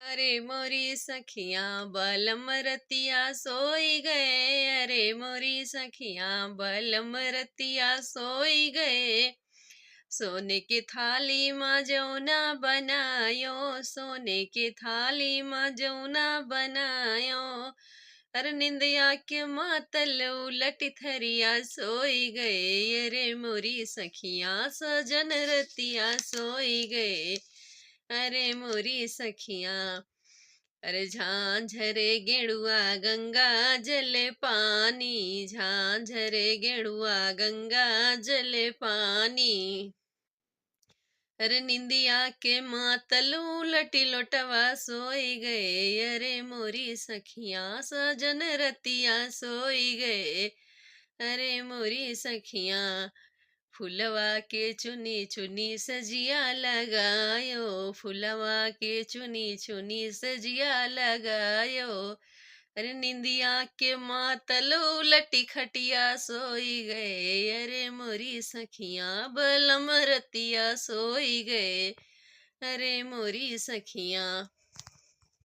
अरे मोरी सखियां बलम रतिया सोई गए। अरे मोरी सखियां बलम रतिया सोई गए। सोने की थाली माँ जौना बनायो, सोने की थाली माँ जौना बनायो। अरे निंदिया के मातल उलट थरिया सोई गए। अरे मोरी सखियां सजन रतिया सोई गए। अरे मोरी सखियां। अरे झांझरे गेड़ुआ गंगा जले पानी, झांझरे गेड़ुआ गंगा जले पानी। अरे निंदिया के मातल उलटी लोटवा सोई गए। अरे मोरी सखियां सजन रतिया सोई गए। अरे मोरी सखियां। फुलवा के चुनी चुनी सजिया लगायो, फुलवा के चुनी चुनी सजिया लगायो। अरे निंदिया के मातल उलटी खटिया सोई गए। अरे मोरी सखियां बलम रतिया सोई गए। अरे मोरी सखियां।